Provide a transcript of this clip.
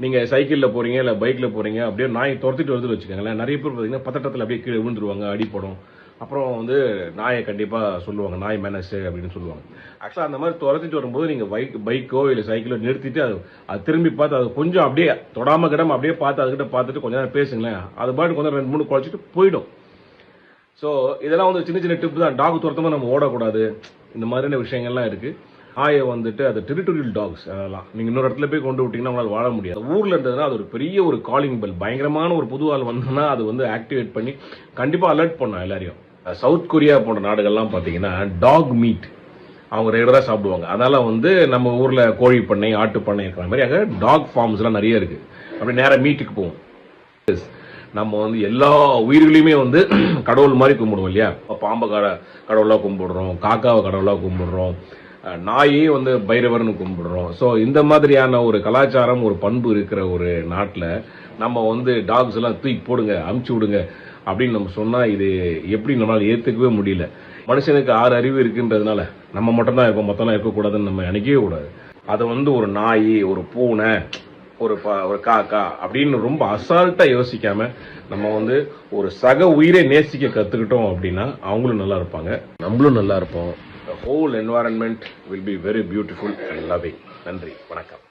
நீங்கள் சைக்கிளில் போகிறீங்க இல்லை பைக்கில் போகிறீங்க அப்படியே நாய் துரத்திட்டு வருதுன்னு வச்சுக்கோங்களேன். நிறைய பேர் பார்த்தீங்கன்னா பதட்டத்தில் அப்படியே கீழே விழுந்துருவாங்க, அடிப்படும். அப்புறம் வந்து நாயை கண்டிப்பாக சொல்லுவாங்க, நாய் மேனஸு அப்படின்னு சொல்லுவாங்க. ஆக்சுவலாக அந்த மாதிரி துரத்திட்டு வரும்போது நீங்கள் பைக்கோ இல்லை சைக்கிளோ நிறுத்திட்டு அது திரும்பி பார்த்து அது கொஞ்சம் அப்படியே தொடாம கிடாம அப்படியே பார்த்து அதுக்கிட்ட பார்த்துட்டு கொஞ்ச நேரம் பேசுங்களேன். அது பாட்டு கொஞ்சம் 2-3 குறைச்சிட்டு போயிடும். ஸோ இதெல்லாம் வந்து சின்ன சின்ன டிப் தான். டாக் துரத்தமாக நம்ம ஓடக்கூடாது, இந்த மாதிரியான விஷயங்கள்லாம் இருக்குது. நாயை வந்துட்டு அது டெரிட்டோரியல் டாக்ஸ், அதெல்லாம் நீங்கள் இன்னொரு இடத்துல போய் கொண்டு விட்டீங்கன்னா அவங்களால வாழ முடியாது. ஊரில் இருந்ததுன்னா அது ஒரு பெரிய ஒரு காலிங் பெல், பயங்கரமான ஒரு புது ஆள் வந்தோன்னா அது வந்து ஆக்டிவேட் பண்ணி கண்டிப்பாக அலர்ட் பண்ணும் எல்லாரையும். சவுத் கொரியா போன்ற நாடுகள்லாம் பார்த்தீங்கன்னா டாக் மீட் அவங்க ரெகுலராக சாப்பிடுவாங்க. அதனால வந்து நம்ம ஊரில் கோழி பண்ணை, ஆட்டு பண்ணை இருக்கிற மாதிரி அங்கே டாக் ஃபார்ம்ஸ்லாம் நிறைய இருக்குது. அப்படி நேராக மீட்டுக்கு போவோம். நம்ம வந்து எல்லா உயிர்களையுமே வந்து கடவுள் மாதிரி கும்பிடுவோம் இல்லையா. பாம்பை கடவுளாக கும்பிடுறோம், காக்காவை கடவுளாக கும்பிடுறோம், நாயையும் வந்து பைரவர்னு கும்பிடுறோம். ஸோ இந்த மாதிரியான ஒரு கலாச்சாரம், ஒரு பண்பு இருக்கிற ஒரு நாட்டில் நம்ம வந்து டாக்ஸ் எல்லாம் தூக்கி போடுங்க, அமுச்சு விடுங்க அப்படின்னு நம்ம சொன்னால் இது எப்படி நம்மளால் ஏற்றுக்கவே முடியல. மனுஷனுக்கு 6 அறிவு இருக்குன்றதுனால நம்ம மட்டும்தான் இருக்கோம், மொத்தம்லாம் இருக்கக்கூடாதுன்னு நம்ம நினைக்கவே கூடாது. அதை வந்து ஒரு நாய், ஒரு பூனை, ஒரு காக்கா அப்படின்னு ரொம்ப அசால்ட்டாக யோசிக்காம நம்ம வந்து ஒரு சக உயிரை நேசிக்க கற்றுக்கிட்டோம் அப்படின்னா அவங்களும் நல்லா இருப்பாங்க, நம்மளும் நல்லா இருப்போம். The whole environment will be very beautiful and loving. நன்றி, வணக்கம்.